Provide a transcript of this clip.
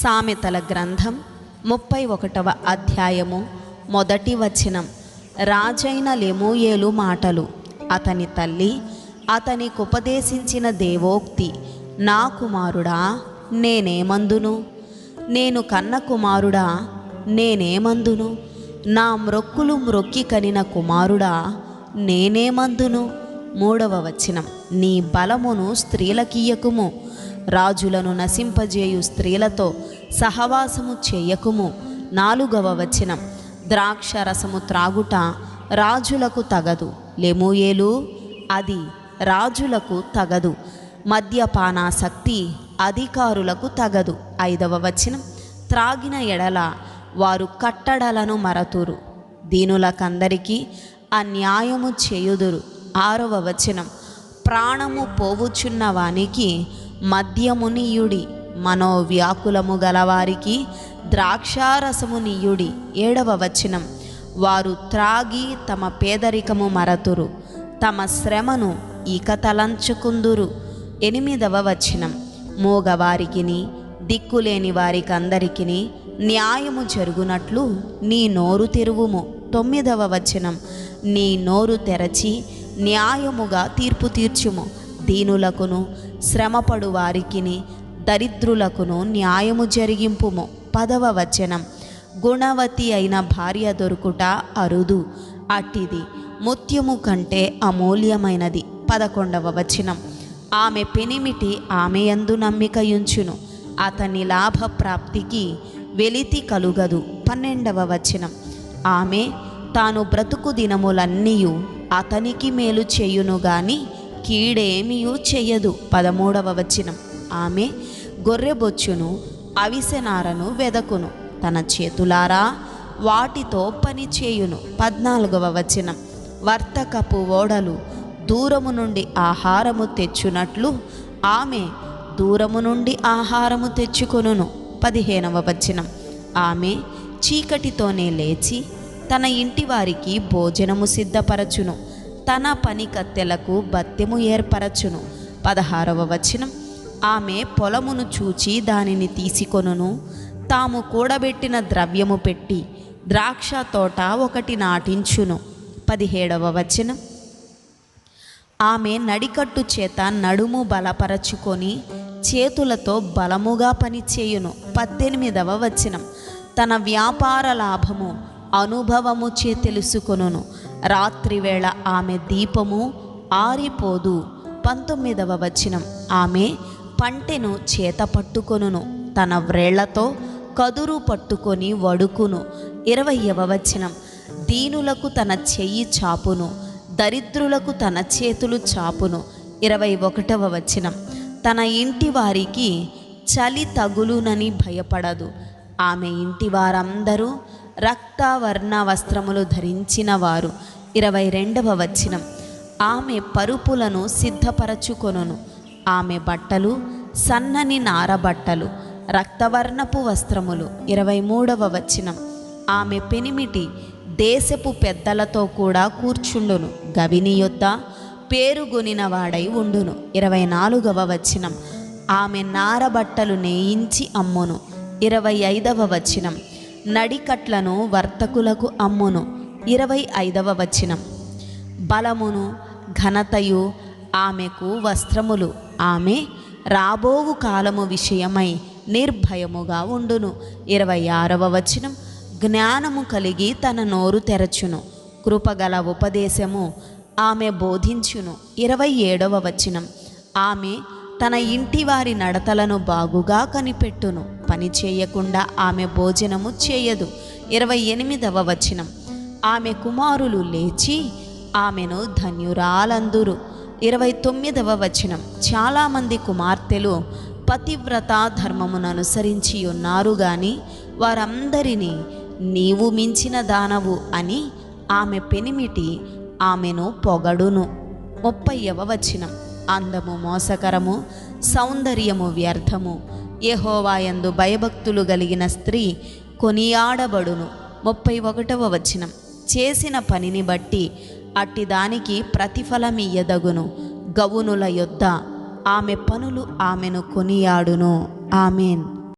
సామెతల గ్రంథం 31వ అధ్యాయము మొదటి వచనం. రాజైన లెమూయేలు మాటలు. అతని తల్లి అతనికి ఉపదేశించిన దేవోక్తి. నా కుమారుడా, నేనేమందును? నేను కన్న కుమారుడా, నేనేమందును? నా మ్రొక్కులు మ్రొక్కి కనిన కుమారుడా, నేనేమందును? 3వ వచనం. నీ బలమును స్త్రీలకియ్యకుము, రాజులను నశింపజేయు స్త్రీలతో సహవాసము చేయకుము. 4వ వచనం. ద్రాక్షరసము త్రాగుట రాజులకు తగదు, లెమూయేలు, అది రాజులకు తగదు. మద్యపానాసక్తి అధికారులకు తగదు. 5వ వచనం. త్రాగిన ఎడల వారు కట్టడలను మరతురు, దీనులకందరికీ అన్యాయము చేయుదురు. 6వ వచనం. ప్రాణము పోవుచున్న వానికి మద్యమునియుడి, మనోవ్యాకులము గలవారికి ద్రాక్షారసమునియుడి. 7వ వచనం. వారు త్రాగి తమ పేదరికము మరతురు, తమ శ్రమను ఇక తలంచుకుందురు. 8వ వచనం. మూగవారికిని దిక్కులేని వారికందరికిని న్యాయము జరుగునట్లు నీ నోరు తెరువుము. 9వ వచనం. నీ నోరు తెరచి న్యాయముగా తీర్పు తీర్చుము, దీనులకును శ్రమపడు వారికిని దరిద్రులకును న్యాయము జరిగింపుము. 10వ వచనం. గుణవతి అయిన భార్య దొరుకుట అరుదు, అట్టిది ముత్యము కంటే అమూల్యమైనది. 11వ వచనం. ఆమె పెనిమిటి ఆమె యందు నమ్మికయుంచును, అతని లాభప్రాప్తికి వెలితి కలుగదు. 12వ వచనం. ఆమె తాను బ్రతుకు దినములన్నీయు అతనికి మేలు చేయును గాని కీడేమియూ చెయ్యదు. 13వ వచనం. ఆమె గొర్రెబొచ్చును అవిసెనారను వెదకును, తన చేతులారా వాటితో పని చేయును. 14వ వచనం. వర్తకపు ఓడలు దూరము నుండి ఆహారము తెచ్చునట్లు ఆమె దూరము నుండి ఆహారము తెచ్చుకొనును. 15వ వచనం. ఆమె చీకటితోనే లేచి తన ఇంటి వారికి భోజనము సిద్ధపరచును, తన పని కత్తెలకు బత్తెము ఏర్పరచును. 16వ వచనం. ఆమె పొలమును చూచి దానిని తీసుకొనును, తాము కూడబెట్టిన ద్రవ్యము పెట్టి ద్రాక్ష తోట ఒకటి నాటించును. 17వ వచనం. ఆమె నడికట్టు చేత నడుము బలపరచుకొని చేతులతో బలముగా పనిచేయును. 18వ వచనం. తన వ్యాపార లాభము అనుభవము చే తెలుసుకొనును, రాత్రివేళ ఆమె దీపము ఆరిపోదు. 19వ వచనం. ఆమె పంటెను చేత పట్టుకొనును, తన వ్రేళ్లతో కదురు పట్టుకొని వడుకును. 20వ వచనం. దీనులకు తన చెయ్యి చాపును, దరిద్రులకు తన చేతులు చాపును. 21వ వచనం. తన ఇంటి వారికి చలి తగులునని భయపడదు, ఆమె ఇంటి వారందరూ రక్తవర్ణ వస్త్రములు ధరించిన వారు. 22వ వచనం. ఆమె పరుపులను సిద్ధపరచుకొనును, ఆమె బట్టలు సన్నని నారబట్టలు, రక్తవర్ణపు వస్త్రములు. 23వ వచనం. ఆమె పెనిమిటి దేశపు పెద్దలతో కూడా కూర్చుండును, గవిని యొద్ద పేరుగొనిన వాడై ఉండును. 24వ వచనం. ఆమె నారబట్టలు నేయించి అమ్మును. 25వ వచనం. నడికట్లను వర్తకులకు అమ్మును. 25వ వచనం. బలమును ఘనతయు ఆమెకు వస్త్రములు, ఆమె రాబోవు కాలము విషయమై నిర్భయముగా ఉండును. 26వ వచనం. జ్ఞానము కలిగి తన నోరు తెరచును, కృపగల ఉపదేశము ఆమె బోధించును. 27వ వచనం. ఆమె తన ఇంటి వారి నడతలను బాగుగా కనిపెట్టును, పని చేయకుండా ఆమె భోజనము చేయదు. 28వ వచనం. ఆమె కుమారులు లేచి ఆమెను ధన్యురాలందురు. 29వ వచనం. చాలామంది కుమార్తెలు పతివ్రత ధర్మమును అనుసరించి ఉన్నారు గాని వారందరినీ నీవు మించిన దానవు అని ఆమె పెనిమిటి ఆమెను పొగడును. 30వ వచనం. అందము మోసకరము, సౌందర్యము వ్యర్థము, యెహోవా యందు భయభక్తులు కలిగిన స్త్రీ కొనియాడబడును. 31వ వచనం. చేసిన పనిని బట్టి అట్టిదానికి ప్రతిఫలమియ్యదగును, గవునుల యొద్ద ఆమె పనులు ఆమెను కొనియాడును. ఆమెన్.